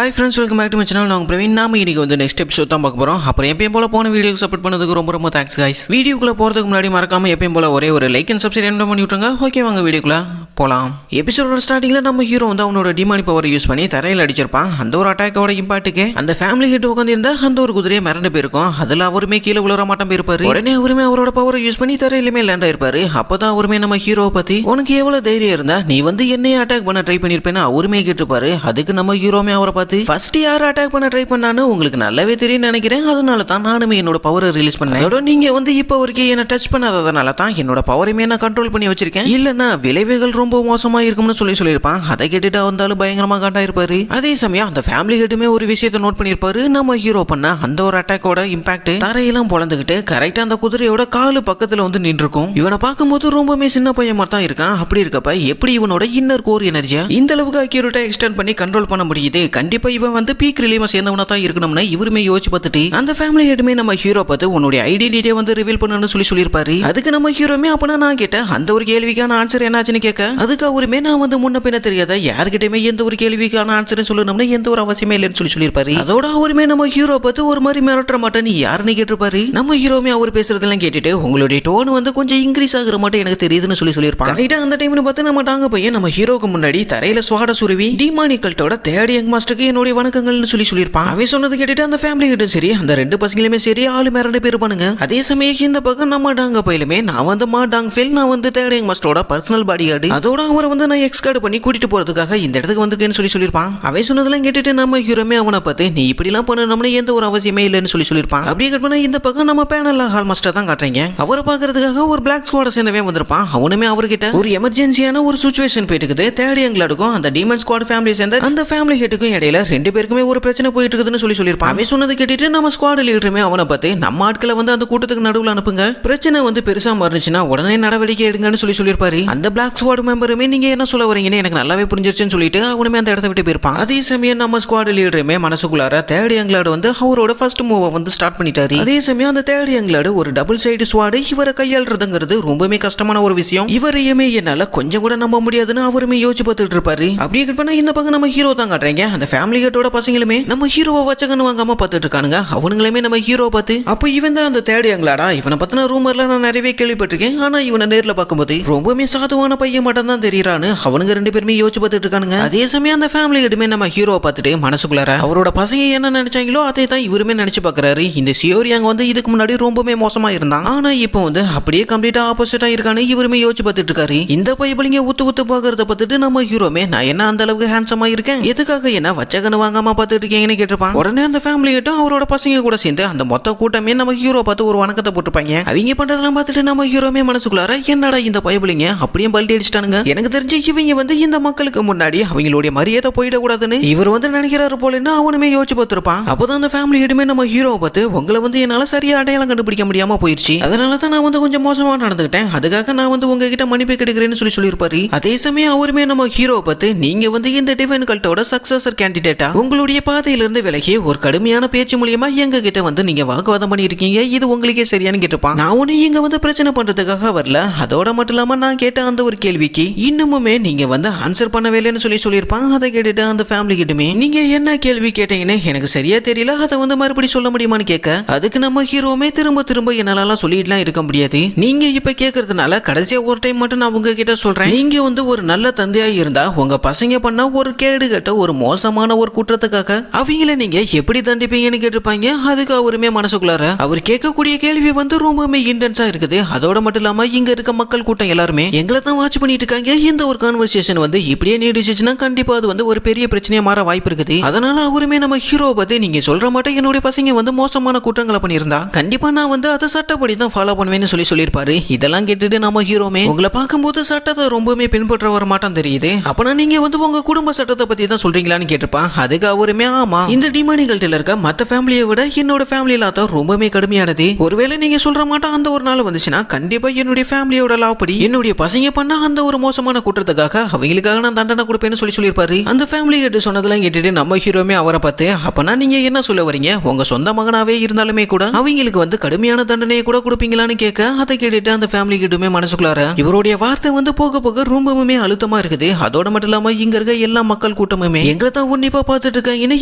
Hi friends, welcome back to my channel. நான் பிரவீன். நாம இன்னைக்கு வந்து நெக்ஸ்ட் எபிசோட் தான் பார்க்க போறோம். அப்புறம் எப்பயும் போல போன வீடியோக்கு சப்போர்ட் பண்ணதுக்கு ரொம்ப தேங்க்ஸ் गाइस. வீடியோக்குள்ள போறதுக்கு முன்னாடி மறக்காம எப்பயும் போல ஒரே ஒரு லைக் அண்ட் சப்ஸ்கிரைப் பண்ணி விட்டுருங்க. ஓகே, வாங்க வீடியோக்குள்ள போலாம். எபிசோடோட ஸ்டார்டிங்ல நம்ம ஹீரோ வந்து அவனோட டிமானி பவர் யூஸ் பண்ணி தரையில் அடிச்சிருப்பான். அந்த ஒரு அட்டாக்கோட இம்பாக்ட்டுக்கு அந்த ஃபேமிலி கிட்ட உட்காந்து இருந்தா அந்த ஒரு குதிரையை மிரண்டு போயிருக்கும். அதுல அவருமே கீழே விழுற மாட்டான் போயிருப்பாரு. உடனே அவருமே அவரோட பவரை யூஸ் பண்ணி தரையிலுமே லேண்ட் ஆயிருப்பாரு. அப்பதான் அவருமே நம்ம ஹீரோவை பத்தி உனக்கு எவ்வளவு தைரியம் இருந்தா நீ வந்து என்னையே அட்டாக் பண்ண ட்ரை பண்ணிருப்பேன்னு அவருமே கேட்டுப்பாரு. அதுக்கு நம்ம ஹீரோமே அவரை பார்த்து ஃபர்ஸ்ட் யார் அட்டாக் பண்ண ட்ரை பண்ணான்னு உங்களுக்கு நல்லாவே தெரியும் நினைக்கிறேன். அதனால தான் நானுமே என்னோட பவரை ரிலீஸ் பண்ணேன். அதோட நீங்க வந்து இப்போ வரைக்கும் என்ன டச் பண்ணாததுனால தான் என்னோட பவரையுமே நான் கண்ட்ரோல் பண்ணி வச்சிருக்கேன். இல்லன்னா விளைவுகள் ரொம்ப மோசமா இருக்கும்னு சொல்லியிருப்பான். அதை கேட்டுட்டு வந்தாலும் பயங்கரமா காண்டா இருப்பாரு. அதே சமயம் அந்த ஃபேமிலி கிட்டமே ஒரு விஷயத்தை நோட் பண்ணிருப்பாரு. நம்ம ஹீரோ பண்ண அந்த ஒரு அட்டாக்கோட இம்பாக்ட் தரையெல்லாம் பொழந்துகிட்டு கரெக்டா அந்த குதிரையோட காலு பக்கத்துல வந்து நின்று இருக்கும். இவனை பார்க்கும்போது ரொம்பவே சின்ன பையன் மாதிரி தான் இருக்கான். அப்படி இருக்கப்ப எப்படி இவனோட இன்னர் கோர் எனர்ஜியா இந்த அளவுக்கு அக்யூரேட்டா எக்ஸ்டெண்ட் பண்ணி கண்ட்ரோல் பண்ண முடியுது? கண்டிப்பா இவன் வந்து பீக் ரிலீவ சேர்ந்தவனா தான் இருக்கணும்னு இவருமே யோசிச்சு பார்த்துட்டு அந்த ஃபேமிலி ஹெட்டுமே நம்ம ஹீரோ பார்த்து உன்னுடைய ஐடென்டிட்டியை வந்து ரிவீல் பண்ணணும்னு சொல்லியிருப்பாரு. அதுக்கு நம்ம ஹீரோமே அப்பனா நான் கேட்டேன் அந்த ஒரு கேள்விக்கான ஆன்சர் என்னாச்சுன்னு கேட்க அதுக்கு அவருமே நான் வந்து முன்ன பின்ன தெரியாத யார்கிட்டயுமே எந்த ஒரு கேள்விக்கான ஆன்சர் சொல்லணும்னு எந்த ஒரு அவசியமே இல்லைன்னு சொல்லியிருப்பாரு. அதோட அவருமே நம்ம ஹீரோ பார்த்து ஒரு மாதிரி மிரட்டுற மாட்டேன் நீ யாருன்னு கேட்டிருப்பாரு. நம்ம ஹீரோமே அவர் பேசுறதெல்லாம் கேட்டுட்டு உங்களுடைய டோன் வந்து கொஞ்சம் இன்க்ரீஸ் ஆகுற மட்டும் எனக்கு தெரியுதுன்னு சொல்லியிருப்பாங்க. கரெக்டா அந்த டைம்னு பார்த்து நம்ம டாங்க பையன் நம்ம ஹீரோக்கு முன்னாடி தரையில சுவாட சுருவி டிமானிக்கல்ட்டோட தேர்ட் யங் மாஸ்டருக்கு என்னுடைய வணக்கங்கள்னு சொல்லியிருப்பான். அவன் சொன்னது கேட்டுட்டு அந்த ஃபேமிலி கிட்ட சரி அந்த ரெண்டு பசங்களுமே சரி ஆளு மிரண்டு போயிருப்பானுங்க. அதே சமயம் இந்த பக்கம் நம்ம டாங்க பையிலுமே நான் வந்து மா டாங் ஃபெல் நான் வந்து தேர்ட் யங் மாஸ்டரோட பர்சனல் பாடி கார்டு அதோட அவரை வந்து நான் எக்ஸ்கார்டு பண்ணி கூட்டிட்டு போறதுக்காக இந்த இடத்துக்கு வந்துருக்கேன்னு சொல்லியிருப்பான். அவன் சொன்னதெல்லாம் கேட்டுட்டு நம்ம ஹீரோமே அவனை பார்த்து நீ இப்படிலாம் பண்ணணும்னு எந்த ஒரு அவசியமே இல்லைன்னு சொல்லியிருப்பான். அப்படியே கட் பண்ண இந்த பக்கம் நம்ம பேனல்ல ஹால் மாஸ்டர் தான் காட்டுறீங்க. அவரை பாக்குறதுக்காக ஒரு பிளாக் ஸ்குவாட சேர்ந்தவன் வந்திருப்பான். அவனுமே அவர்கிட்ட ஒரு எமர்ஜென்சியான ஒரு சிச்சுவேஷன் போயிட்டு இருக்குது. தேர்ட் யங் லாடுக்கும் அந்த டீமன் ஸ்குவாட் ஃபேமிலி சேர்ந்த அந்த ஃபேமிலி ஹெட்டுக்கும் இடையில ரெண்டு பேருக்குமே ஒரு பிரச்சனை போயிட்டு இருக்குதுன்னு சொல்லியிருப்பான். அவன் சொன்னது கேட்டுட்டு நம்ம ஸ்குவாட் லீடருமே அவனை பார்த்து நம்ம ஆட்களை வந்து அந்த கூட்டத்துக்கு நடுவில் அனுப்புங்க, பிரச்சனை வந்து பெருசா மாறுச்சுன்னா உடனே நடவடிக்கை எடுங்கன்னு சொல்லியிருப்பாரு. அந்த பிளாக் ஸ்குவாட் மெம்பருமே நீங்க என்ன சொல்ல வரீங்கன்னு எனக்கு நல்லாவே புரிஞ்சிருச்சுன்னு சொல்லிட்டு அவனுமே அந்த இடத்த விட்டு போயிருப்பான். அதே சமயம் நம்ம ஸ்குவாட் லீடருமே மனசுக்குள்ளார தேர்ட் யங் லாடு வந்து அவரோட ஃபர்ஸ்ட் மூவ் வந்து ஸ்டார்ட் பண்ணிட்டாரு. அதே சமயம் அந்த தேர்ட் யங் லாடு ஒரு டபுள் சைடு ஸ்குவாட் இவரை கையாளுறதுங்கிறது ரொம்பவே கஷ்டமான ஒரு விஷயம். இவரையுமே என்னால கொஞ்சம் கூட நம்ப முடியாதுன்னு அவருமே யோசிச்சு பார்த்துட்டு இருப்பாரு. அப்படியே கட் பண்ணா இந்த பக்கம் நம்ம ஹீரோ தான் காட்டுறீங்க. அந்த ஃபேமிலி கேட்டோட பசங்களுமே நம்ம ஹீரோவை வச்சகன்னு வாங்காம பார்த்துட்டு இருக்கானுங்க. அவனுங்களுமே நம்ம ஹீரோ பார்த்து அப்போ இவன் தான் அந்த தேர்ட் யங் லாடா, இவனை பத்தின ரூமர்ல நான் நிறையவே கேள்விப்பட்டிருக்கேன். ஆனா இவனை நேர்ல பார்க்கும்போது ரொம்பவே சாதுவான பையன் மட்டும் தான் தெரியறான்னு அவனுங்க ரெண்டு பேருமே யோசிச்சு பார்த்துட்டு இருக்கானுங்க. அதே சமயம் அந்த ஃபேமிலி கிட்டமே நம்ம ஹீரோவை பார்த்துட்டு மனசுக்குள்ளார அவரோட பசங்க என்ன நினைச்சாங்களோ அதை தான் இவருமே நினைச்சு பார்க்கறாரு. இந்த சியோரியாங்க வந்து இதுக்கு முன்னாடி ரொம்பவே மோசமா இருந்தான். ஆனா இப்போ வந்து அப்படியே கம்ப்ளீட்டா ஆப்போசிட்டா இருக்கான்னு இவருமே யோசிச்சு பார்த்துட்டு இருக்காரு. இந்த பைபிளிங்க ஊத்து பாக்குறத பார்த்துட்டு நம்ம ஹீரோமே நான் என்ன அந்த அளவுக்கு ஹேண்ட்ஸமா இருக்கேன், எதுக்காக என்ன வச்சகன்னு வாங்காம பார்த்துட்டு இருக்கீங்கன்னு கேட்டிருப்பான். உடனே அந்த ஃபேமிலி கிட்ட அவரோட பசங்க கூட சேர்ந்து அந்த மொத்த கூட்டமே நம்ம ஹீரோ பார்த்து ஒரு வணக்கத்தை போட்டுப்பாங்க. அவங்க பண்றதெல்லாம் பார்த்துட்டு நம்ம ஹீரோமே மனசுக்குள்ளார என்னடா இந்த பைபிளிங்க அப்படியே பல்டி அடிச்சிட்டானுங்க, எனக்கு தெரிஞ்சு இவங்க வந்து இந்த மக்களுக்கு முன்னாடி அவங்களுடைய மரியாதை போயிடக்கூடாதுன்னு இவர் வந்து நினைக்கிறாரு போலன்னு அவனுமே யோசிச்சு பார்த்திருப்பான். அப்போதான் அந்த ஃபேமிலி கிட்டமே நம்ம ஹீரோவை பார்த்து உங்களை வந்து என்னால சரியா அடையாளம் கண்டுபிடிக்க முடியாம போயிடுச்சு, அதனால தான் நான் வந்து கொஞ்சம் மோசமா நடந்துக்கிட்டேன், அதுக்காக நான் வந்து உங்ககிட்ட மன்னிப்பு கேட்கிறேன்னு சொல்லியிருப்பாரு. அதே சமயம் அவருமே நம்ம ஹீரோவை பார்த்து நீங்க வந்து இந்த டிவைன் கல்ட்டோட சக்சஸர் கேண்டிடேட்டா உங்களுடைய பாதையிலிருந்து விலகி ஒரு கடுமையான பேச்சு மூலியமா எங்க கிட்ட வந்து நீங்க வாக்குவாதம் பண்ணிருக்கீங்க, இது உங்களுக்கே சரியானு கேட்டுப்பான். நான் ஒண்ணு இங்க வந்து பிரச்சனை பண்றதுக்காக வரல, அதோட மட்டும் இல்லாம நான் கேட்ட அந்த ஒரு கேள்விக்கு இன்னுமுமே நீங்க வந்து ஆன்சர் பண்ணவே இல்லைன்னு சொல்லியிருப்பான். அதை கேட்டுட்டு அந்த ஃபேமிலி கிட்டமே நீங்க என்ன கேள்வி கேட்டீங்கன்னு எனக்கு சரியா தெரியல, அதை வந்து மறுபடியும் சொல்ல முடியுமான்னு கேட்க அதுக்கு நம்ம ஹீரோமே திரும்ப என்னால சொல்லிட்டுலாம் இருக்க முடியாது, நீங்க இப்ப கேட்கறதுனால கடைசியா ஒரு டைம் மட்டும் நான் உங்ககிட்ட சொல்றேன், நீங்க வந்து ஒரு நல்ல தந்தையா இருந்தா உங்க பசங்க பண்ண ஒரு கேடு கட்ட ஒரு மோசமான ஒரு குற்றத்துக்காக அவங்கள நீங்க எப்படி தண்டிப்பீங்கன்னு கேட்டிருப்பாங்க. அதுக்கு அவருமே மனசுக்குள்ளார அவர் கேட்கக்கூடிய கேள்வி வந்து ரொம்பவுமே இன்டென்ஸா இருக்குது. அதோட மட்டும் இல்லாம இங்க இருக்க மக்கள் கூட்டம் எல்லாருமே எங்களை தான் வாட்ச் பண்ணிட்டு இருக்காங்க, இந்த ஒரு கான்வர்சேஷன் வந்து இப்படியே நீடிச்சுன்னா கண்டிப்பா அது வந்து ஒரு பெரிய பிரச்சனையா மாற வாய்ப்பு இருக்குது. அதனால அவருமே நம்ம ஹீரோ பார்த்து நீங்க சொல்ற மாட்டேன் என்னுடைய பசங்க வந்து மோசமான குற்றங்களை பண்ணியிருந்தா கண்டிப்பா நான் வந்து அதை சட்டப்படி தான் ஃபாலோ பண்ணுவேன்னு சொல்லியிருப்பாரு. இதெல்லாம் கேட்டுட்டு நம்ம ஹீரோமே உங்களை பார்க்கும்போது சட்டத்தை ரொம்பவுமே பின்பற்ற வர மாட்டான் தெரியுது, அப்பனா நீங்க வந்து உங்க குடும்ப சட்டத்தை பத்தி தான் சொல்றீங்களான்னு கேட்டிருப்பான். அதுக்கு அவருமே ஆமா இந்த டிமானிகல்ட்டில் இருக்க மற்ற ஃபேமிலியை விட என்னோட ஃபேமிலியில தான் ரொம்பவே கடுமையானது, ஒருவேளை நீங்க சொல்ற மாட்டோம் அந்த ஒரு நாள் வந்துச்சுன்னா கண்டிப்பா என்னுடைய ஃபேமிலியோட லா படி என்னுடைய பசங்க பண்ண அந்த ஒரு மோசமான குற்றத்துக்காக அவங்களுக்காக நான் தண்டனை கொடுப்பேன்னு சொல்லியிருப்பாரு. அந்த ஃபேமிலி கிட்ட சொன்னதெல்லாம் கேட்டுட்டு நம்ம ஹீரோமே அவரை பார்த்து அப்பனா நீங்க என்ன சொல்ல வரீங்க, உங்க சொந்த மகனாவே இருந்தாலுமே கூட அவங்களுக்கு வந்து கடுமையான தண்டனையை கூட கொடுப்பீங்களான்னு கேட்க அதை கேட்டுட்டு அந்த ஃபேமிலி கிட்டமே மனசுக்குள்ளார இவருடைய வார்த்தை வந்து போக போக ரொம்பவுமே அழுத்தமா இருக்குது. அதோட மட்டும் இல்லாம இங்க இருக்க எல்லா மக்கள் கூட்டமுமே எங்களை தான் உன்னிப்பா பார்த்துட்டு இருக்காங்கன்னு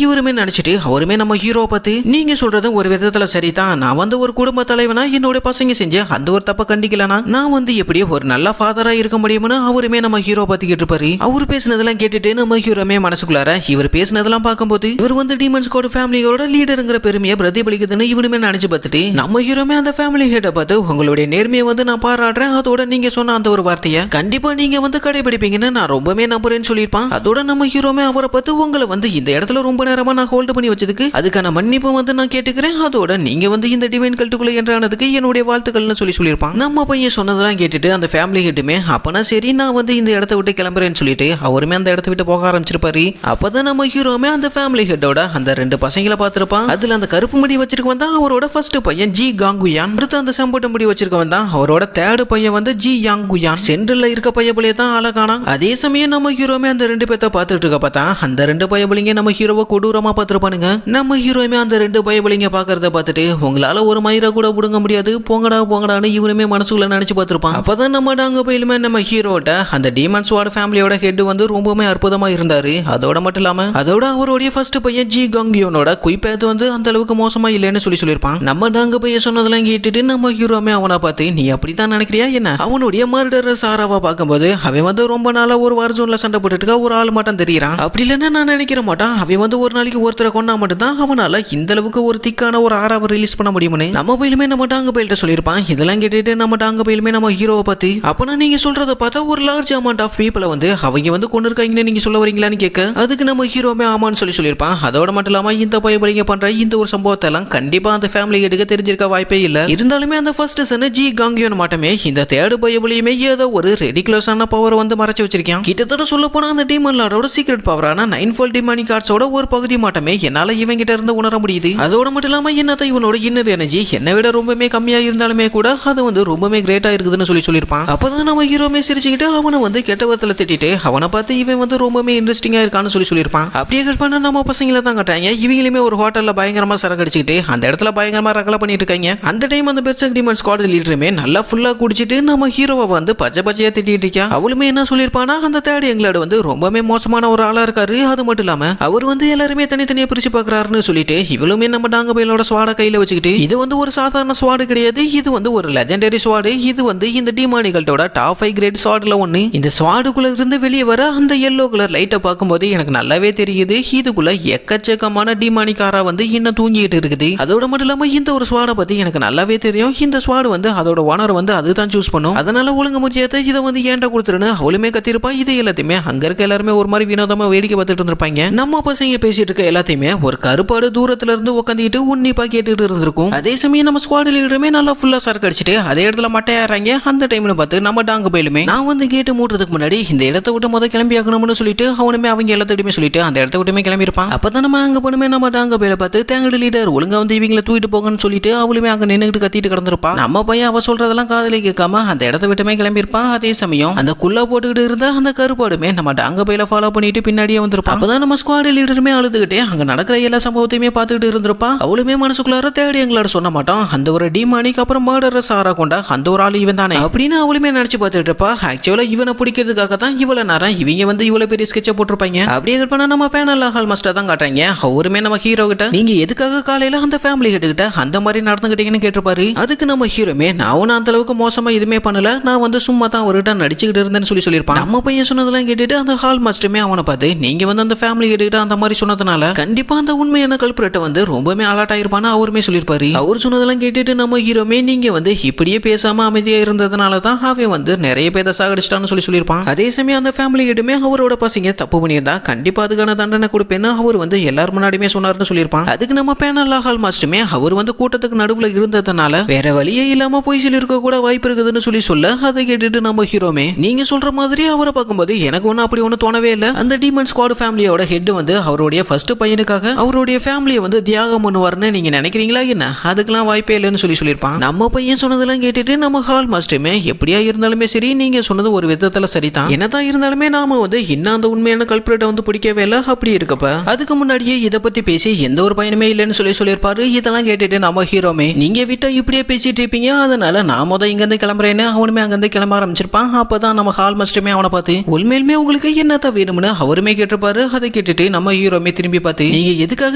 இவருமே நினைச்சிட்டு அவருமே நம்ம ஹீரோ பார்த்து நீங்க சொல்றது ஒரு விதத்துல சரிதான். நான் வந்து ஒரு குடும்ப தலைவனா என்னோட பசங்க செஞ்ச அந்த ஒரு தப்ப கண்டிக்கலனா நான் வந்து எப்படி ஒரு நல்ல ஃபாதரா இருக்க முடியும்னு அவருமே நம்ம ஹீரோ பார்த்துக்கிட்டு இருப்பாரு. அவர் பேசினதெல்லாம் கேட்டுட்டு நம்ம ஹீரோமே மனசுக்குள்ளார இவர் பேசினதெல்லாம் பார்க்கும்போது இவர் வந்து டீமன் ஸ்குவாட் ஃபேமிலியோட லீடருங்கிற பெருமையை பிரதிபலிக்குதுன்னு இவனுமே நினைச்சு பார்த்துட்டு நம்ம ஹீரோமே அந்த ஃபேமிலி ஹெட்டை பார்த்து உங்களுடைய நேர்மையை வந்து நான் பாராட்டுறேன். அதோட நீங்க சொன்ன அந்த ஒரு வார்த்தையை கண்டிப்பா நீங்க வந்து கடைபிடிப்பீங்கன்னு நான் ரொம்பவே நம்புறேன்னு சொல்லியிருப்பான். அதோட நம்ம ஹீரோமே அவரை பார்த்து உங்களை வந்து இந்த இடத்துல ரொம்ப நேரமா நான் ஹோல்ட் பண்ணி வச்சதுக்கு அதுக்கான மன்னிப்பு வந்து நான் கேட்டுக்கிறேன். அதோட நீங்க வந்து இந்த டிவைன் கல்ட்டுக்குள்ள என்றானதுக்கு என்னுடைய வாழ்த்துக்கள்னு சொல்லியிருப்பான். நம்ம பையன் சொன்னதெல்லாம் கேட்டுட்டு அந்த ஃபேமிலி ஹெட்டுமே அப்பனா சரி நான் வந்து இந்த இடத்த விட்டு கிளம்புறேன்னு சொல்லிட்டு அவருமே அந்த இடத்த விட்டு போக ஆரம்பிச்சிருப்பாரு. அப்பதான் நம்ம ஹீரோமே அந்த ஃபேமிலி ஹெட்டோட அந்த 2 பசங்களை பார்த்திருப்பான். அதுல அந்த கருப்பு முடி வச்சிருக்கவன் தான் அவரோட ஃபர்ஸ்ட் பையன் ஜி காங்குயான். அடுத்து அந்த செம்பட்ட முடி வச்சிருக்கவன் தான் அவரோட தேர்ட் பையன் வந்து ஜி யாங்குயான். சென்ட்ரல்ல இருக்க பையபுலையே தான் அழகானா. அதே சமயம் நம்ம ஹீரோமே அந்த 2 பேர்த்த பார்த்துட்டு இருக்க பார்த்தா அந்த 2 பையபுலிங்க நம்ம ஹீரோவை கொடூரமா பார்த்திருப்பானுங்க. நம்ம ஹீரோமே அந்த 2 பையபுலிங்க பாக்குறத பார்த்துட்டு உங்களால ஒரு மயிரை கூட புடுங்க முடியாது போங்கடான்னு இவனுமே மனசுக்குள்ள நினைச்சு பார்த்திருப்பான். அப்பதான் நம்ம டாங்க பையிலுமே நம்ம ஹீரோட்ட அந்த டீமன் ஸ்குவாட் ஃபேமிலியோட ஹெட் வந்து ரொம்பவே அற்புதமா இருந்தாரு. அதோட மட்டும் இல்லாம அதோட அவருடைய ஃபர்ஸ்ட் பையன் ஜி காங்கியோனோட குயிப்பேத் வந்து அந்த அளவுக்கு மோசமா இல்லைன்னு சொல்லியிருப்பான். நம்ம டாங்க பையன் சொன்னதெல்லாம் கேட்டுட்டு நம்ம ஹீரோமே அவனை பார்த்து நீ அப்படித்தான் நினைக்கிறியா என்ன? அவனுடைய மர்டர் சாராவா பார்க்கும்போது அவன் வந்து ரொம்ப நாளா ஒரு வார் ஜோன்ல சண்டை போட்டுட்டு ஒரு ஆள் மட்டும் தெரியறான். அப்படி இல்லைன்னா நான் நினைக்கிற மாட்டான் அவன் வந்து ஒரு நாளைக்கு ஒருத்தரை கொண்டா மட்டும்தான் அவனால இந்த அளவுக்கு ஒரு திக்கான ஒரு ஆறாவை ரிலீஸ் பண்ண முடியும்னு நம்ம பயிலுமே நம்ம டாங்க பயில்கிட்ட சொல்லியிருப்பான். இதெல்லாம் கேட்டுட்டு நம்ம டாங்க பயிலுமே நம்ம ஹீரோவை பார்த்து அப்பனா நீங்க சொல்றத பார்த்தா ஒரு லார்ஜ் அமௌண்ட் ஆஃப் பீப்புளை வந்து அவங்க வந்து கொண்டு இருக்காங்கன்னு நீங்க சொல்ல வரீங்களான்னு கேட்க அதுக்கு நம்ம ஹீரோமே ஆமான்னு சொல்லியிருப்பான். அதோட மட்டும் இல்லாம இந்த பையபலிங்க பண்ற இந்த ஒரு சம்பவத்தை எல்லாம் கண்டிப்பா அந்த ஃபேமிலி எடுக்க தெரிஞ்சிருக்க வாய்ப்பே இல்ல. இருந்தாலுமே அந்த ஃபர்ஸ்ட் சன் ஜி காங்கியோன் மட்டுமே இந்த தேர்ட் பையபலியுமே ஏதோ ஒரு ரெடிகுலஸான பவர் வந்து மறைச்சு வச்சிருக்கான். கிட்டத்தட்ட சொல்ல போனா அந்த டீமன் லார்டோட சீக்ரெட் பவரான 9 டிமானிக் ஆர்ட்ஸோட ஒரு பகுதி மட்டுமே என்னால இவங்கிட்ட இருந்து உணர முடியுது. அதோட மட்டும் இல்லாம என்னத்த இவனோட இன்னர் எனர்ஜி என்னை விட ரொம்பவே கம்மியா இருந்தாலுமே கூட அது வந்து ரொம்பவே கிரேட்டா இருக்குதுன்னு சொல்லியிருப்பான். அப்பதான் நம்ம ஹீரோமே சிரிச்சுக்கிட்டு அவனை வந்து கெட்ட விதத்துல திட்டிட்டு அவனை பார்த்து இவன் வந்து ரொம்பவே இன்ட்ரெஸ்டிங்கா இருக்கான்னு சொல்லியிருப்பான். அப்படியே கட் பண்ண நம்ம பசங்களை தான் கட்டாங்க. இவங்களுமே ஒரு ஹோட்டல்ல பயங்கரமா சரக்கு அடிச்சுக்கிட்டு அந்த இடத்துல பயங்கரமா ரகலை பண்ணிட்டு இருக்காங்க. அந்த டைம் அந்த பெர்சக் டிமன் ஸ்குவாட் லீடருமே நல்லா ஃபுல்லா குடிச்சிட்டு நம்ம ஹீரோவை வந்து பச்சையா திட்டிட்டு இருக்கா. அவளுமே என்ன சொல்லியிருப்பானா அந்த தேர்ட் எங்களோட வந்து ரொம்பவே மோசமான ஒரு ஆளா இருக்காரு. அது மட்டும் இல்லாம அவர் வந்து எல்லாருமே தனித்தனியா பிரிச்சு பாக்குறாருன்னு சொல்லிட்டு இவளுமே நம்ம டாங்க பையலோட ஸ்வாட கையில வச்சுக்கிட்டு இது வந்து ஒரு சாதாரண ஸ்வாடு கிடையாது, இது வந்து ஒரு லெஜெண்டரி ஸ்வாடு, இது வந்து இந்த டிமானிகல்ட்டோட டாப் 5 கிரேட் ஸ்வாட்ல ஒண்ணு. இந்த ஸ்வாடுக்குள்ள இருந்து வெளியே வர அந்த yellow கலர் லைட்டை பார்க்கும்போது எனக்கு நல்லாவே தெரியுது இதுக்குள்ள எக்கச்சக்கமான டிமானிக்காரா வந்து இன்னும் தூங்கிட்டு இருக்குது. அதோட மட்டும் இல்லாம இந்த ஒரு ஸ்வாடை பத்தி எனக்கு நல்லாவே தெரியும். இந்த ஸ்வாடு வந்து அதோட ஓனர் வந்து அதுதான் சூஸ் பண்ணும். அதனால ஒழுங்கு முச்சியத்தை இதை வந்து ஏன்டா கொடுத்துருன்னு அவளுமே கத்திருப்பா. இது எல்லாத்தையுமே அங்க இருக்க எல்லாருமே ஒரு மாதிரி வினோதமா வேடிக்கை பார்த்துட்டு இருந்திருப்பாங்க. நம்ம பசங்க பேசிட்டு இருக்க எல்லாத்தையுமே ஒரு கருப்பாடு தூரத்துல இருந்து உட்காந்துட்டு உன்னிப்பா கேட்டுட்டு இருந்திருக்கும். அதே சமயம் நம்ம ஸ்குவாட் லீடருமே நல்லா ஃபுல்லா சரக்கு அடிச்சுட்டு அதே இடத்துல மட்டையாறாங்க. அந்த டைம்ல பார்த்து நம்ம டாங்க பயிலுமே நான் வந்து கேட்டு மூட்டுறதுக்கு முன்னாடி இந்த இடத்த விட்டு முதல் கிளம்பி ஆகணும்னு சொல்லிட்டு அவனுமே அவங்க எல்லாத்தையுமே சொல்லிட்டு அந்த இடத்த விட்டுமே கிளம்பி இருப்பான். அப்பதான் நம்ம அங்க போனுமே நம்ம டாங்க பயில பார்த்து தேங்கட லீடர் ஒழுங்கா வந்து இவங்களை தூக்கிட்டு போங்கன்னு சொல்லிட்டு அவளுமே அங்க நின்னுட்டு கத்திட்டு கிடந்திருப்பான். நம்ம பையன் அவ சொல்றதெல்லாம் காதலே கேட்காம அந்த இடத்த விட்டுமே கிளம்பி இருப்பான். அதே சமயம் அந்த குள்ளா போட்டுக்கிட்டு இருந்த அந்த கருப்பாடுமே நம்ம டாங்க பயில ஃபாலோ பண்ணிட்டு பின்னாடியே வந்திருப்பான். அப்பதான் நம்ம ஸ்குவாட் லீடருமே அழுதுகிட்டே அங்க நடக்கிற எல்லா சம்பவத்தையுமே பார்த்துக்கிட்டு இருந்திருப்பான். அவளுமே மனசுக்குள்ளார தேடி எங்களோட சொன்ன மாட்டோம் அந்த ஒரு டிமானிக் அப்புறம் மர்டர் சாரா கொண்டா அந்த ஒரு ஆள் இவன் தானே அப்படின்னு அவளுமே நினைச்சு பார்த்துட்டு இருப்பா. ஆக்சுவலா இவனை பிடிக்கிறதுக்காக தான் இவ்வளவு நேரம் இவங்க வந்து இவ்வளவு பெரிய ஸ்கெட்சை போட்டிருப்பாங்க. அப்படியே பண்ணா நம்ம பேனல் ஹால் மாஸ்டர் தான் காட்டுறாங்க. அவருமே நம்ம ஹீரோ கிட்ட நீங்க எதுக்காக காலையில அந்த ஃபேமிலி கிட்ட அந்த மாதிரி நடந்துகிட்டீங்கன்னு கேட்டிருப்பாரு. அதுக்கு நம்ம ஹீரோமே நான் அந்த அளவுக்கு மோசமா எதுவுமே பண்ணல, நான் வந்து சும்மா தான் அவர்கிட்ட நடிச்சுக்கிட்டு இருந்தேன்னு சொல்லியிருப்பான். நம்ம பையன் சொன்னதெல்லாம் கேட்டுட்டு அந்த ஹால் மாஸ்டருமே அவனை பார்த்து நீங்க வந்து அந்த ஃபேமிலி கிட்ட அந்த மாதிரி சொன்னதுனால கண்டிப்பா அந்த உண்மையான கல்பரேட்டை வந்து ரொம்பவே அலர்ட் ஆயிருப்பான்னு அவருமே சொல்லியிருப்பாரு. அவர் சொன்னதெல்லாம் கேட்டுட்டு நம்ம ஹீரோமே நீங்க வந்து இப்படியே பேசாம அமைதியா இருந்ததுனால தான் அவன் வந்து நிறைய பேரை சாகடிச்சிட்டான்னு சொல்லியிருப்பான். அதே சமயம் அந்த ஃபேமிலி கிட்டமே அவரோட பசங்க தப்பு பண்ணியிருந்தா கண்டிப்பா அதுக்கான தண்டனை கொடுப்பேன்னு அவர் வந்து எல்லாரும் முன்னாடியுமே சொன்னார்னு சொல்லியிருப்பான். அதுக்கு நம்ம பேனல் ஹால் மாஸ்டருமே அவர் வந்து கூட்டத்துக்கு நடுவுல இருந்ததுனால வேற வழியே இல்லாம போய் சொல்லியிருக்க கூட வாய்ப்பு இருக்குதுன்னு சொல்ல அதை கேட்டுட்டு நம்ம ஹீரோமே நீங்க சொல்ற மாதிரி அவரை பார்க்கும்போது எனக்கு ஒன்னும் அப்படி ஒன்னும் தோணவே இல்லை. அந்த டீமன் ஸ்குவாட் ஃபேமிலியோட ஹெட் வந்து அவருடைய ஃபர்ஸ்ட் பையனுக்காக அவருடைய ஃபேமிலியை வந்து தியாகம் பண்ணுவார்னு நீங்க நினைக்கிறீங்களா என்ன? அதுக்கெல்லாம் வாய்ப்பே இல்லைன்னு சொல்லியிருப்பான். நம்ம பையன் சொன்னதெல்லாம் கேட்டுட்டு நம்ம ஹால் மாஸ்டருமே எப்படியா இருந்தாலுமே சரி நீங்க சொன்னது ஒரு விதத்துல சரிதான், என்னதான் இருந்தாலுமே நாம வந்து இன்னும் அந்த உண்மையான கல்பரேட்டை வந்து பிடிக்கவே இல்லை. அப்படி இருக்கப்ப அதுக்கு முன்னாடியே இதை பத்தி பேசி எந்த ஒரு பயனுமே இல்லைன்னு சொல்லியிருப்பாரு. இதெல்லாம் கேட்டுட்டு நம்ம ஹீரோமே நீங்க விட்டா இப்படியே பேசிட்டு இருப்பீங்க, அதனால நான் இங்க இருந்து கிளம்புறேன்னு அவனுமே அங்கிருந்து கிளம்ப ஆரம்பிச்சிருப்பான். அப்பதான் நம்ம ஹால் மாஸ்டருமே அவனை பார்த்து உண்மையிலுமே உங்களுக்கு என்னத்தான் வேணும்னு அவருமே கேட்டிருப்பாரு. அதை அதை கேட்டுட்டு நம்ம ஹீரோமே திரும்பி பார்த்து நீங்க எதுக்காக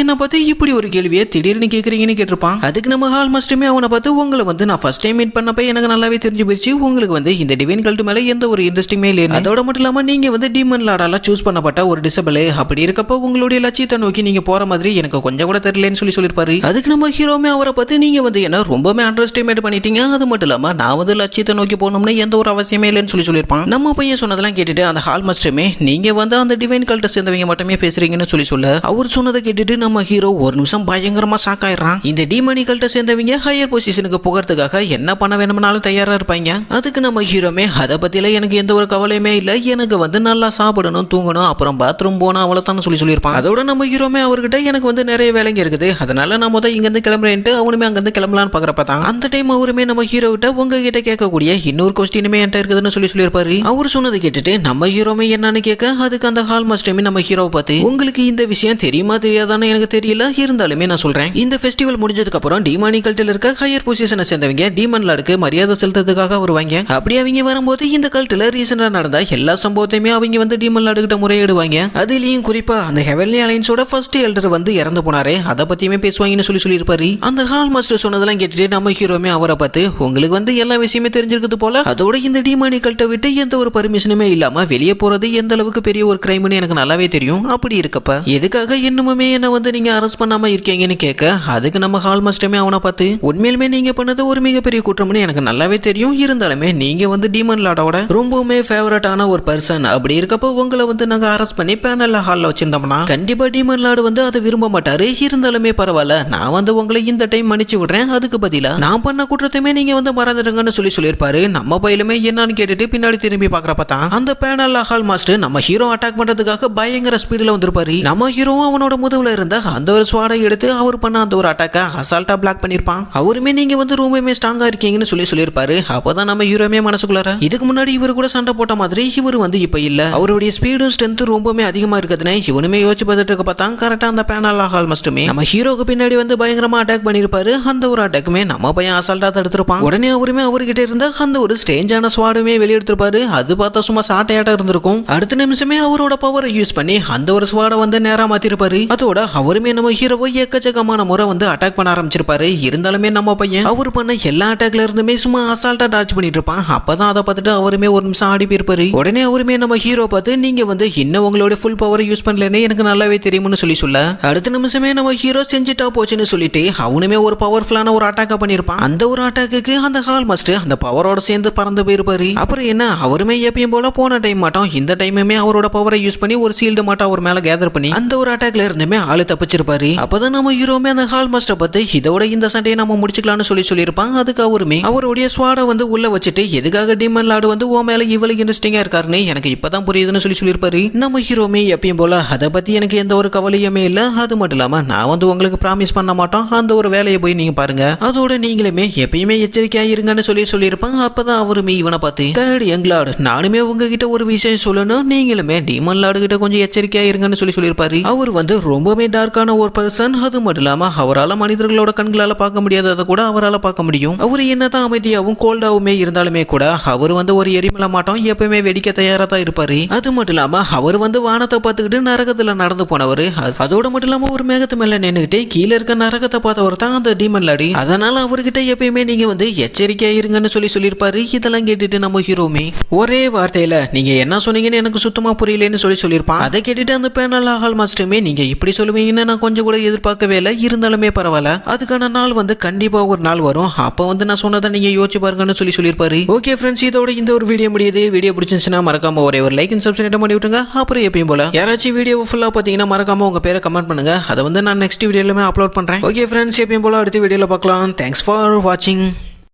என்ன பார்த்து இப்படி ஒரு கேள்வியை திடீர்னு கேக்குறீங்கன்னு கேட்டிருப்பான். அதுக்கு நம்ம ஹால் மாஸ்டருமே அவனை பார்த்து உங்களை வந்து நான் ஃபர்ஸ்ட் டைம் மீட் பண்ணப்ப எனக்கு நல்லாவே தெரிஞ்சு போயிடுச்சு உங்களுக்கு வந்து இந்த டிவைன் கல்ட் மேல எந்த ஒரு இன்ட்ரெஸ்டிங்குமே இல்லை. அதோட மட்டும் இல்லாம நீங்க வந்து டீமன் லாடால சூஸ் பண்ணப்பட்ட ஒரு டிசபிள். அப்படி இருக்கப்போ உங்களுடைய லட்சியத்தை நோக்கி நீங்க போற மாதிரி எனக்கு கொஞ்சம் கூட தெரியலன்னு சொல்லியிருப்பாரு. அதுக்கு நம்ம ஹீரோமே அவரை பார்த்து நீங்க வந்து என்ன ரொம்பவே அண்டர் எஸ்டிமேட் பண்ணிட்டீங்க. அது மட்டும் இல்லாம நான் வந்து லட்சியத்தை நோக்கி போகணும்னு எந்த ஒரு அவசியமே இல்லைன்னு சொல்லியிருப்பான். நம்ம பையன் சொன்னதெல்லாம் கேட்டுட்டு அந்த ஹால் மாஸ்டருமே நீங்க வந்து அந்த டிவைன் கல்ட்டை சேர்ந்தவங்க மட்டுமே பேசுறீங்கன்னு சொல்ல அவர் சொன்னதை கேட்டுட்டு நம்ம ஹீரோ ஒரு நிமிஷம் பயங்கரமா ஷாக் ஆயிடுறான். இந்த டிமனி கல்ட்டை சேர்ந்தவங்க ஹையர் பொசிஷனுக்கு போகிறதுக்காக என்ன பண்ண வேணும்னாலும் தயாரா இருப்பாங்க. அதுக்கு நம்ம ஹீரோமே அதை பத்தில எனக்கு எந்த ஒரு கவலையுமே இல்லை. எனக்கு வந்து நல்லா சாப்பிடணும் தூங்கணும் அப்புறம் பாத்ரூம் போனா அவ்வளவுதான் சொல்லியிருப்பான். அதோட நம்ம ஹீரோமே அவர்கிட்ட எனக்கு வந்து நிறைய வேலைங்க இருக்குது அதனால நான் முதல் இங்கிருந்து கிளம்புறேன்ட்டு அவனுமே அங்கிருந்து கிளம்பலான்னு பாக்குறப்ப தான் அந்த டைம் அவருமே நம்ம ஹீரோ கிட்ட உங்ககிட்ட கேட்கக்கூடிய இன்னொரு கொஸ்டினுமே என்கிட்ட இருக்குதுன்னு சொல்லியிருப்பாரு. அவர் சொன்னதை கேட்டுட்டு நம்ம ஹீரோமே என்னன்னு கேட்க அதுக்கு அந்த ஹால் மாஸ்டருமே நம்ம ஹீரோவை பார்த்து உங்களுக்கு இந்த விஷயம் தெரியுமா தெரியாதான்னு எனக்கு தெரியல இருந்தாலுமே நான் சொல்றேன். இந்த ஃபெஸ்டிவல் முடிஞ்சதுக்கு அப்புறம் டிமானி கல்ட்டில் இருக்க ஹையர் பொசிஷனை சேர்ந்தவங்க டீமன் லார்டுக்கு மரியாதை செலுத்துறதுக்காக வருவாங்க. அப்படி அவங்க வரும்போது இந்த கல்ட்டில் ரீசெண்டா நடந்த எல்லா சம்பவத்தையுமே அவங்க வந்து டீமன் லார்டு கிட்ட முறையிடுவாங்க. அதுலயும் குறிப்பா அந்த ஹெவன்லி அலைன்ஸோட ஃபர்ஸ்ட் எல்டர் வந்து இறந்து போனாரே அதை பத்தியுமே பேசுவாங்கன்னு சொல்லியிருப்பாரு. அந்த ஹால் மாஸ்டர் சொன்னதெல்லாம் கேட்டுட்டு நம்ம ஹீரோமே அவரை பார்த்து உங்களுக்கு வந்து எல்லா விஷயமே தெரிஞ்சிருக்குது போல அதோட இந்த டிமானி கல்ட்டை விட்டு எந்த ஒரு பர்மிஷனுமே இல்லாம வெளியே போறது எந்த அளவுக்கு பெரிய ஒரு கிரைம்னு எனக்கு நல்லாவே தெரியும். அப்படி இருக்கப்ப எதுக்காக இன்னுமே என்ன வந்து நீங்க அரெஸ்ட் பண்ணாம இருக்கீங்கன்னு கேட்க அதுக்கு நம்ம ஹால் மாஸ்டருமே அவனை பார்த்து உண்மையிலுமே நீங்க பண்ணது ஒரு மிகப்பெரிய குற்றம்னு எனக்கு நல்லாவே தெரியும் இருந்தாலுமே நீங்க வந்து டீமன் லார்டோட ரொம்பவுமே ஃபேவரட்டான ஒரு பர்சன். அப்படி இருக்கப்போ உங்களை வந்து நாங்க அரெஸ்ட் பண்ணி பேனல் ஹால்ல வச்சிருந்தோம்னா கண்டிப்பா டீமன் லார்டு வந்து அதை விரும்ப மாட்டாரு. இருந்தாலுமே பரவாயில்ல நான் வந்து உங்களை இந்த டைம் மன்னிச்சு விடுறேன். அதுக்கு பதிலா நான் பண்ண குற்றத்தையுமே நீங்க வந்து மறந்துடுங்கன்னு சொல்லியிருப்பாரு. நம்ம பையிலுமே என்னன்னு கேட்டுட்டு பின்னாடி திரும்பி பாக்குறப்ப தான் அந்த பேனல் ஹால் மாஸ்டர் நம்ம ஹீரோ அட்டாக் பண்றதுக்காக பயங்கர ஸ்பீட்ல வந்திருப்பாரு. நம்ம ஹீரோவும் அவனோட முதுகுல இருந்த அந்த ஒரு ஸ்வாடை எடுத்து அவர் பண்ண அந்த ஒரு அட்டாக்க அசால்ட்டா பிளாக் பண்ணிருப்பான். அவருமே நீங்க வந்து ரொம்பவே ஸ்ட்ராங்கா இருக்கீங்கன்னு சொல்லியிருப்பாரு. அப்பதான் நம்ம ஹீரோமே மனசுக்குள்ளார இதுக்கு முன்னாடி இவரு கூட சண்டை போட்ட மாதிரி இவர் வந்து இப்ப இல்ல அவருடைய ஸ்பீடும் ஸ்ட்ரென்த் ரொம்பவே அதிகமா இருக்குதுன்னு இவனுமே யோசிச்சு பார்த்துட்டு இருக்க பார்த்தா கரெக்டா அந்த பேனல் ஹால் மாஸ்டருமே நம்ம ஹீரோக்கு பின்னாடி வந்து பயங்கரமா அட்டாக் பண்ணிருப்பாரு. அந்த ஒரு அட்டாக்குமே நம்ம பையன் அசால்ட்டா தடுத்திருப்பான். உடனே அவருமே அவர்கிட்ட இருந்த அந்த ஒரு ஸ்ட்ரேஞ்சான ஸ்வாடுமே வெளியெடுத்திருப்பாரு. அது பார்த்தா சும்மா சாட்டையாட்ட இருந்திருக்கும். அடுத்த நிமிஷமே அவரோட பவரை யூஸ் பண்ணி அந்த ஒரு ஸ்வாடை வந்து நேரா மாத்திருப்பாரு. அதோட அவருமே நம்ம ஹீரோவை எக்கச்சக்கமான முறை வந்து அட்டாக் பண்ண ஆரம்பிச்சிருப்பாரு. இருந்தாலுமே நம்ம பையன் அவர் பண்ண எல்லா அட்டாக்ல இருந்துமே சும்மா அசால்ட்டா டாச் பண்ணிட்டு இருப்பான். அப்பதான் அதை பார்த்துட்டு அவருமே ஒரு நிமிஷம் ஆடி போயிருப்பாரு. உடனே அவருமே நம்ம ஹீரோ பார்த்து நீங்க வந்து இன்னும் உங்களோட ஃபுல் பவரை யூஸ் பண்ணலன்னு எனக்கு நல்லாவே தெரியும்னு சொல்ல அடுத்த நிமிஷமே நம்ம ஹீரோ செஞ்சுட்டா போச்சுன்னு சொல்லிட்டு அவனுமே ஒரு பவர்ஃபுல்லான ஒரு அட்டாக்கா பண்ணிருப்பான். அந்த ஒரு அட்டாக்கு அந்த ஹால் மாஸ்டர் அந்த பவரோட சேர்ந்து பறந்து போயிருப்பாரு. அப்புறம் என்ன அவருமே எப்பயும் போல போன டைம் மாட்டோம் இந்த டைமுமே அவரோட பவரை யூஸ் பண்ணி ஒரு சீல்டு மாட்டா அவர் மேல கேதர் பண்ணி அந்த ஒரு அட்டாக்ல இருந்துமே ஆளு தப்பிச்சிருப்பாரு. அப்பதான் நம்ம ஹீரோமே அந்த ஹால் மாஸ்டர் பார்த்து இதோட இந்த சண்டையை நம்ம முடிச்சுக்கலாம்னு சொல்லியிருப்பாங்க. அதுக்கு அவருமே அவருடைய ஸ்வாடை வந்து உள்ள வச்சுட்டு எதுக்காக டீமன் லார்டு வந்து ஓ மேல இவ்வளவு இன்ட்ரெஸ்டிங்கா இருக்காருன்னு எனக்கு இப்பதான் புரியுதுன்னு சொல்லியிருப்பாரு. நம்ம ஹீரோமே எப்பயும் போல அதை பத்தி எனக்கு எந்த ஒரு கவலையுமே இல்ல. அது மட்டும் இல்லாம நான் வந்து உங்களுக்கு ப்ராமிஸ் பண்ண மாட்டோம் அந்த ஒரு வேலையை போய் நீங்க பாருங்க அதோட நீங்களுமே எப்பயுமே எச்சரிக்கையா இருங்கன்னு சொல்லியிருப்பாங்க. அப்பதான் அவருமே இவனை பார்த்து தேர்ட் யங் லார்டு நானுமே உங்ககிட்ட ஒரு விஷயம் சொல்லணும் நீங்களுமே டீமன் லார்டு கிட்ட கொஞ்சம் எச்சரிக்கையா இருங்கன்னு சொல்லியிருப்பாரு. அவர் வந்து ரொம்பவே டார்க்கான ஒரு பர்சன். அது மட்டும் இல்லாம அவரால் மனிதர்களோட கண்களால பார்க்க முடியாததை கூட அவரால் பார்க்க முடியும். அவர் என்னதான் அமைதியாகவும் கோல்டாவுமே இருந்தாலுமே கூட அவர் வந்து ஒரு எரிமலை மாட்டோம் எப்பயுமே வெடிக்க தயாரா தான் இருப்பாரு. அது மட்டும் இல்லாம அவர் வந்து வானத்தை பார்த்துக்கிட்டு நரகத்துல நடந்து போனவர். அதோட மட்டும் இல்லாம ஒரு மேகத்து மேல நின்னுகிட்டே கீழே இருக்க நரகத்தை பார்த்தவர் தான் அந்த டீமன் லார்டு. அதனால அவர்கிட்ட எப்பயுமே நீங்க வந்து எச்சரிக்கையா இருங்கன்னு சொல்லியிருப்பாரு. இதெல்லாம் கேட்டுட்டு நம்ம ஹீரோமே ஒரே வார்த்தையில நீங்க என்ன சொன்னீங்கன்னு எனக்கு சுத்தமா புரியலன்னு சொல்லியிருப்பான். அதை கேட்டுட்டு அந்த பேனல் ஹால் மாஸ்டருமே நீங்க இப்படி சொல்லுவீங்கன்னு நான் கொஞ்சம் கூட எதிர்பார்க்கவே இல்லை. இருந்தாலுமே பரவாயில்ல அதுக்கான நாள் வந்து கண்டிப்பா ஒரு நாள் வரும். அப்ப வந்து நான் சொன்னதை நீங்க யோசிச்சு பாருங்கன்னு சொல்லியிருப்பாரு. ஓகே ஃப்ரெண்ட்ஸ் இதோட இந்த ஒரு வீடியோ முடியுது. வீடியோ பிடிச்சிருந்துச்சுன்னா மறக்காம ஒரே ஒரு லைக் அண்ட் சப்ஸ்கிரைப் பண்ணி விட்டுருங்க. அப்புறம் எப்பயும் போல யாராச்சும் வீடியோ ஃபுல்லா பாத்தீங்கன்னா மறக்காம உங்க பேரை கமெண்ட் பண்ணுங்க. அதை வந்து நான் நெக்ஸ்ட் வீடியோலமே அப்லோட் பண்றேன். ஓகே ஃப்ரெண்ட்ஸ் எப்பயும் போல அடுத்த வீடியோல பார்க்கலாம். தேங்க்ஸ் ஃபார் வாட்சிங்.